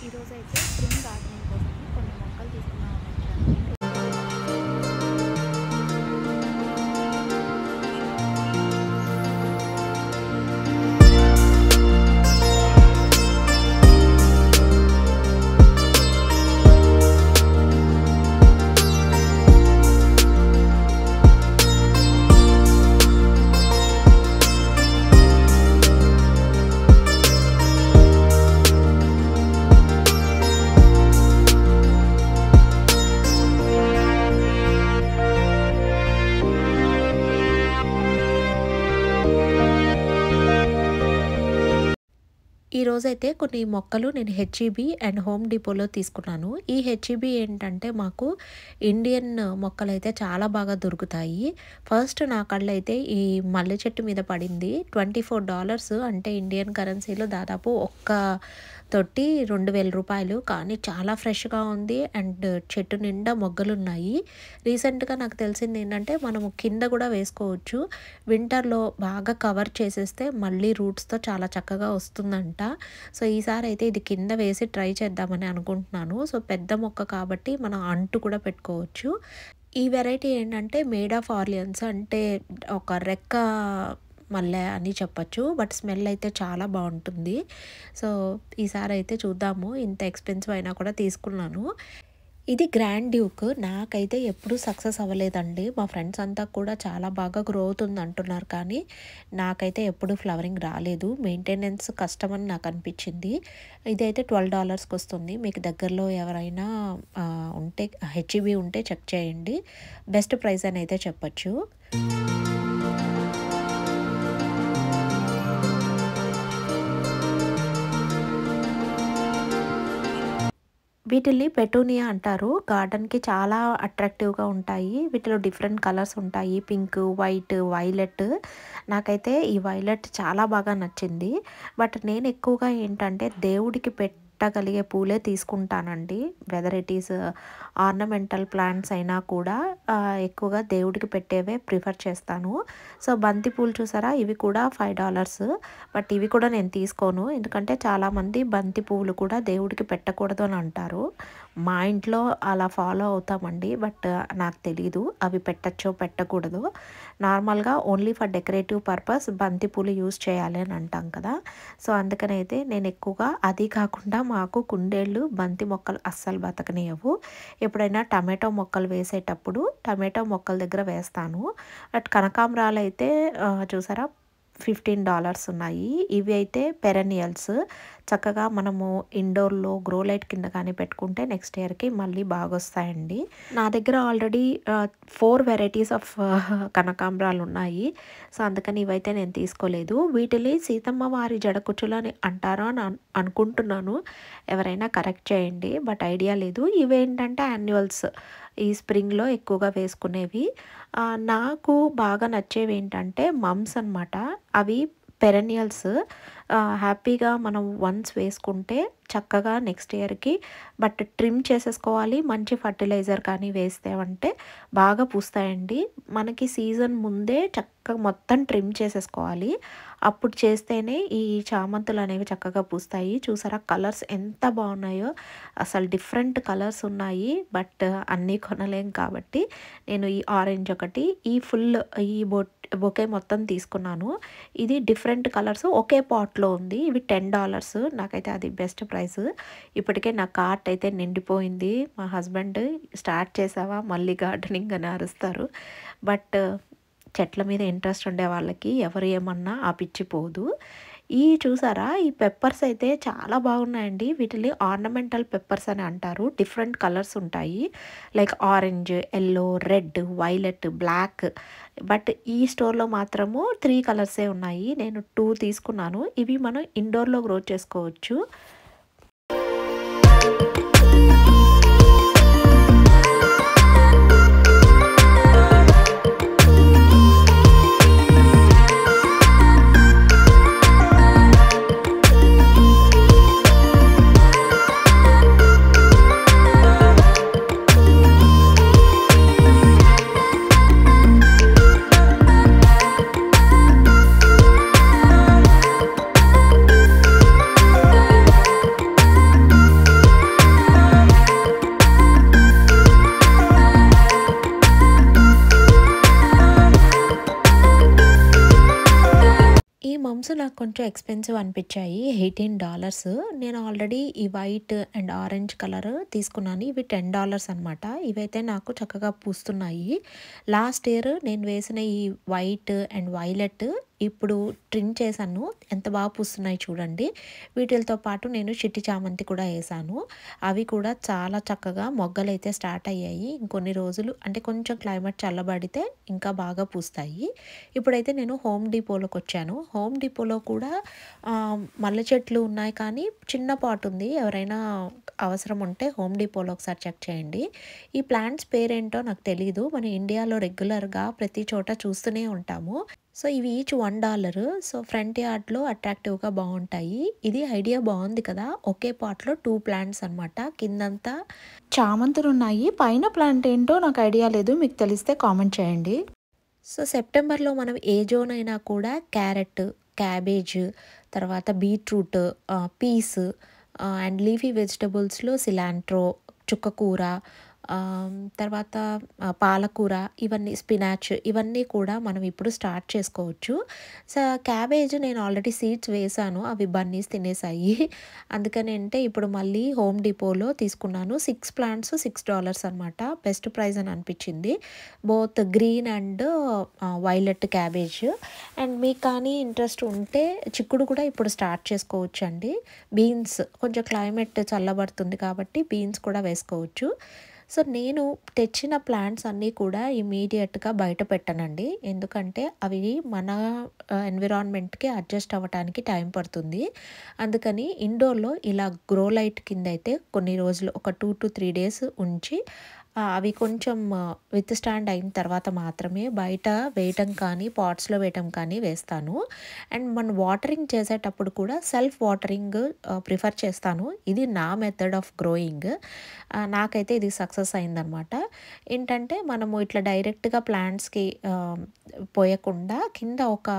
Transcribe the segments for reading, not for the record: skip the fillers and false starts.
ఈరోజైతే spring gardening కోసం కొన్ని మొక్కలు తీసుకున్నామని వచ్చాను. ఈరోజైతే కొన్ని మొక్కలు నేను హెచ్ఈబీ అండ్ హోమ్ డిపోలో తీసుకున్నాను. ఈ హెచ్ఈబీ ఏంటంటే మాకు ఇండియన్ మొక్కలు అయితే చాలా బాగా దొరుకుతాయి. ఫస్ట్ నా కళ్ళైతే ఈ మల్లె చెట్టు మీద పడింది. $24 అంటే ఇండియన్ కరెన్సీలో దాదాపు ఒక్క తొట్టి 2000 రూపాయలు. కానీ చాలా ఫ్రెష్గా ఉంది అండ్ చెట్టు నిండా మొగ్గలు ఉన్నాయి. రీసెంట్గా నాకు తెలిసింది ఏంటంటే మనము కింద కూడా వేసుకోవచ్చు. వింటర్లో బాగా కవర్ చేసేస్తే మళ్ళీ రూట్స్తో చాలా చక్కగా వస్తుందంట. సో ఈసారి అయితే ఇది కింద వేసి ట్రై చేద్దామని అనుకుంటున్నాను. సో పెద్ద మొక్క కాబట్టి మనం అంటు కూడా పెట్టుకోవచ్చు. ఈ వెరైటీ ఏంటంటే మేడ్ ఆఫ్ ఆర్లియన్స్, అంటే ఒక రెక్క మల్లె అని చెప్పచ్చు. బట్ స్మెల్ అయితే చాలా బాగుంటుంది. సో ఈసారి అయితే చూద్దాము. ఇంత ఎక్స్పెన్సివ్ అయినా కూడా తీసుకున్నాను. ఇది గ్రాండ్ డ్యూక్. నాకైతే ఎప్పుడూ సక్సెస్ అవ్వలేదండి. మా ఫ్రెండ్స్ అంతా కూడా చాలా బాగా గ్రో అవుతుంది అంటున్నారు, కానీ నాకైతే ఎప్పుడు ఫ్లవరింగ్ రాలేదు. మెయింటెనెన్స్ కష్టమని నాకు అనిపించింది. ఇదైతే $12కి వస్తుంది. మీకు దగ్గరలో ఎవరైనా ఉంటే హెచ్ఈబీ ఉంటే చెక్ చేయండి. బెస్ట్ ప్రైస్ అని అయితే చెప్పచ్చు. వీటిల్ని పెటూనియా అంటారు. గార్డెన్కి చాలా అట్రాక్టివ్గా ఉంటాయి. వీటిలో డిఫరెంట్ కలర్స్ ఉంటాయి, పింక్, వైట్, వైలెట్. నాకైతే ఈ వైలెట్ చాలా బాగా నచ్చింది. బట్ నేను ఎక్కువగా ఏంటంటే దేవుడికి పెట్టగలిగే పూలే తీసుకుంటానండి. Whether it is ornamental plants అయినా కూడా ఎక్కువగా దేవుడికి పెట్టేవే ప్రిఫర్ చేస్తాను. సో బంతి పూలు చూసారా, ఇవి కూడా $5. బట్ ఇవి కూడా నేను తీసుకోను, ఎందుకంటే చాలామంది బంతి పువ్వులు కూడా దేవుడికి పెట్టకూడదు అని అంటారు. మా ఇంట్లో అలా ఫాలో అవుతామండి. బట్ నాకు తెలీదు అవి పెట్టచ్చో పెట్టకూడదు. నార్మల్గా ఓన్లీ ఫర్ డెకరేటివ్ పర్పస్ బంతి పూలు యూజ్ చేయాలి అని అంటాం కదా. సో అందుకనైతే నేను ఎక్కువగా, అది కాకుండా మాకు కుండేళ్ళు బంతి మొక్కలు అస్సలు బతకనివ్వవు. ఎప్పుడైనా టమాటో మొక్కలు వేసేటప్పుడు టమాటో మొక్కల దగ్గర వేస్తాను. బట్ కనకాంబరాలు అయితే చూసారా $15 ఉన్నాయి. ఇవి అయితే పెరెనియల్స్. చక్కగా మనము ఇండోర్లో గ్రో లైట్ కింద కానీ పెట్టుకుంటే నెక్స్ట్ ఇయర్కి మళ్ళీ బాగా వస్తాయండి. నా దగ్గర ఆల్రెడీ 4 వెరైటీస్ ఆఫ్ కనకాంబరాలు ఉన్నాయి. సో అందుకని ఇవైతే నేను తీసుకోలేదు. వీటిని సీతమ్మ వారి జడకుచ్చులు అని అంటారా అని అనుకుంటున్నాను. ఎవరైనా కరెక్ట్ చేయండి, బట్ ఐడియా లేదు. ఇవేంటంటే యాన్యువల్స్, ఈ స్ప్రింగ్లో ఎక్కువగా వేసుకునేవి. నాకు బాగా నచ్చేవి ఏంటంటే మమ్స్ అన్నమాట. అవి పెరెనియల్స్. హ్యాపీగా మనం వన్స్ వేసుకుంటే చక్కగా నెక్స్ట్ ఇయర్కి, బట్ ట్రిమ్ చేసేసుకోవాలి. మంచి ఫర్టిలైజర్ కానీ వేస్తేవంటే బాగా పూస్తాయండి. మనకి సీజన్ ముందే చక్కగా మొత్తం ట్రిమ్ చేసేసుకోవాలి. అప్పుడు చేస్తేనే ఈ చామంతులు అనేవి చక్కగా పూస్తాయి. చూసారా కలర్స్ ఎంత బాగున్నాయో, అసలు డిఫరెంట్ కలర్స్ ఉన్నాయి. బట్ అన్నీ కొనలేం కాబట్టి నేను ఈ ఆరెంజ్ ఒకటి, ఈ ఫుల్ ఈ బొకే మొత్తం తీసుకున్నాను. ఇది డిఫరెంట్ కలర్స్ ఒకే పాట్లో ఉంది. ఇవి $10. నాకైతే అది బెస్ట్ ప్రైస్. ఇప్పటికే నా కార్ట్ అయితే నిండిపోయింది. మా హస్బెండ్ స్టార్ట్ చేసావా మళ్ళీ గార్డెనింగ్ అని అరుస్తారు. బట్ చెట్ల మీద ఇంట్రెస్ట్ ఉండే వాళ్ళకి ఎవరు ఏమన్నా ఆ పిచ్చి పోదు. ఈ చూసారా ఈ పెప్పర్స్ అయితే చాలా బాగున్నాయండి. వీటిని ఆర్నమెంటల్ పెప్పర్స్ అని అంటారు. డిఫరెంట్ కలర్స్ ఉంటాయి, like orange, yellow, red, violet, black. But ఈ స్టోర్లో మాత్రము 3 కలర్సే ఉన్నాయి. నేను 2 తీసుకున్నాను. ఇవి మనం ఇండోర్లో గ్రో చేసుకోవచ్చు. ప్లాంట్స్ నాకు కొంచెం ఎక్స్‌పెన్సివ్ అనిపించాయి. $18. నేను ఆల్రెడీ ఈ వైట్ అండ్ ఆరెంజ్ కలర్ తీసుకున్నాను. ఇవి $10 అనమాట. ఇవైతే నాకు చక్కగా పూస్తున్నాయి. లాస్ట్ ఇయర్ నేను వేసిన ఈ వైట్ అండ్ వైలెట్ ఇప్పుడు ట్రిమ్ చేశాను. ఎంత బాగా పూస్తున్నాయి చూడండి. వీటిలతో పాటు నేను చిట్టి చామంతి కూడా వేసాను. అవి కూడా చాలా చక్కగా మొగ్గలైతే స్టార్ట్ అయ్యాయి. ఇంకొన్ని రోజులు అంటే కొంచెం క్లైమేట్ చల్లబడితే ఇంకా బాగా పూస్తాయి. ఇప్పుడైతే నేను హోమ్ డిపోలోకి వచ్చాను. హోమ్ డిపోలో కూడా మల్లె చెట్లు ఉన్నాయి, కానీ చిన్న పాట్ ఉంది. ఎవరైనా అవసరం ఉంటే హోమ్ డిపోలో ఒకసారి చెక్ చేయండి. ఈ ప్లాంట్స్ పేరేంటో నాకు తెలీదు. మన ఇండియాలో రెగ్యులర్గా ప్రతి చోట చూస్తూనే ఉంటాము. సో ఇవి ఈచ్ $1. సో ఫ్రంట్ యార్డ్లో అట్రాక్టివ్గా బాగుంటాయి. ఇది ఐడియా బాగుంది కదా. ఒకే పాట్లో 2 ప్లాంట్స్ అనమాట. కిందంతా చామంతులు ఉన్నాయి. పైన ప్లాంట్ ఏంటో నాకు ఐడియా లేదు. మీకు తెలిస్తే కామెంట్ చేయండి. సో సెప్టెంబర్లో మనం ఏ జోన్ అయినా కూడా క్యారెట్, క్యాబేజ్, తర్వాత బీట్రూట్, పీస్ అండ్ లీఫీ వెజిటబుల్స్లో సిలాంట్రో, చుక్కకూర, తర్వాత పాలకూర, ఇవన్నీ స్పినాచ్, ఇవన్నీ కూడా మనం ఇప్పుడు స్టార్ట్ చేసుకోవచ్చు. సో క్యాబేజ్ నేను ఆల్రెడీ సీడ్స్ వేసాను. అవి బన్నీస్ తినేసాయి. అందుకని అంటే ఇప్పుడు మళ్ళీ హోమ్ డిపోలో తీసుకున్నాను. 6 ప్లాంట్స్ $6 అనమాట. బెస్ట్ ప్రైస్ అని అనిపించింది. Both green and violet cabbage. And మీకు కానీ ఇంట్రెస్ట్ ఉంటే చిక్కుడు కూడా ఇప్పుడు స్టార్ట్ చేసుకోవచ్చు అండి. బీన్స్ కొంచెం క్లైమేట్ చల్లబడుతుంది కాబట్టి బీన్స్ కూడా వేసుకోవచ్చు. సో నేను తెచ్చిన ప్లాంట్స్ అన్నీ కూడా ఇమీడియట్గా బయట పెట్టనండి. ఎందుకంటే అవి మన ఎన్విరాన్మెంట్కి అడ్జస్ట్ అవ్వటానికి టైం పడుతుంది. అందుకని ఇండోర్లో ఇలా గ్రో లైట్ కింద అయితే కొన్ని రోజులు ఒక 2 to 3 days ఉంచి అవి కొంచెం విత్ స్టాండ్ అయిన తర్వాత మాత్రమే బయట వేయటం కానీ పాట్స్లో వేయటం కానీ వేస్తాను. అండ్ మనం వాటరింగ్ చేసేటప్పుడు కూడా సెల్ఫ్ వాటరింగ్ ప్రిఫర్ చేస్తాను. ఇది నా మెథడ్ ఆఫ్ గ్రోయింగ్. నాకైతే ఇది సక్సెస్ అయిందనమాట. ఏంటంటే మనము ఇట్లా డైరెక్ట్గా ప్లాంట్స్కి పోయకుండా కింద ఒక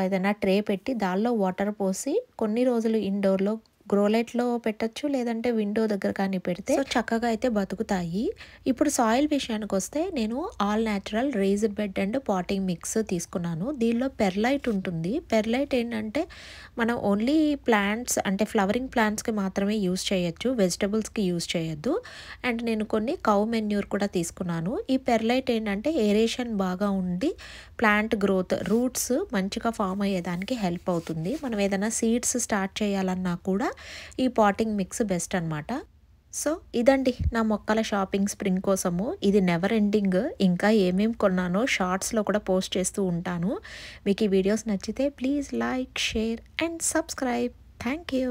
ఏదైనా ట్రే పెట్టి దానిలో వాటర్ పోసి కొన్ని రోజులు ఇండోర్లో గ్రో లైట్లో పెట్టచ్చు, లేదంటే విండో దగ్గర కానీ పెడితే సో చక్కగా అయితే బతుకుతాయి. ఇప్పుడు సాయిల్ విషయానికి వస్తే నేను all natural raised bed and potting mix తీసుకున్నాను. దీనిలో పెర్లైట్ ఉంటుంది. పెర్లైట్ ఏంటంటే మనం ఓన్లీ ప్లాంట్స్ అంటే ఫ్లవరింగ్ ప్లాంట్స్కి మాత్రమే యూస్ చేయొచ్చు, వెజిటబుల్స్కి యూస్ చేయొద్దు. అండ్ నేను కొన్ని కౌ మెన్యూర్ కూడా తీసుకున్నాను. ఈ పెర్లైట్ ఏంటంటే ఏరేషన్ బాగా ఉండి ప్లాంట్ గ్రోత్ రూట్స్ మంచిగా ఫామ్ అయ్యేదానికి హెల్ప్ అవుతుంది. మనం ఏదైనా సీడ్స్ స్టార్ట్ చేయాలన్నా కూడా ఈ పాటింగ్ మిక్స్ బెస్ట్ అనమాట. సో ఇదండి నా మొక్కల షాపింగ్ స్ప్రింగ్ కోసము. ఇది నెవర్ ఎండింగ్. ఇంకా ఏమేమి కొన్నానో షార్ట్స్లో కూడా పోస్ట్ చేస్తూ ఉంటాను. మీకు ఈ వీడియోస్ నచ్చితే please like, share and subscribe. Thank you.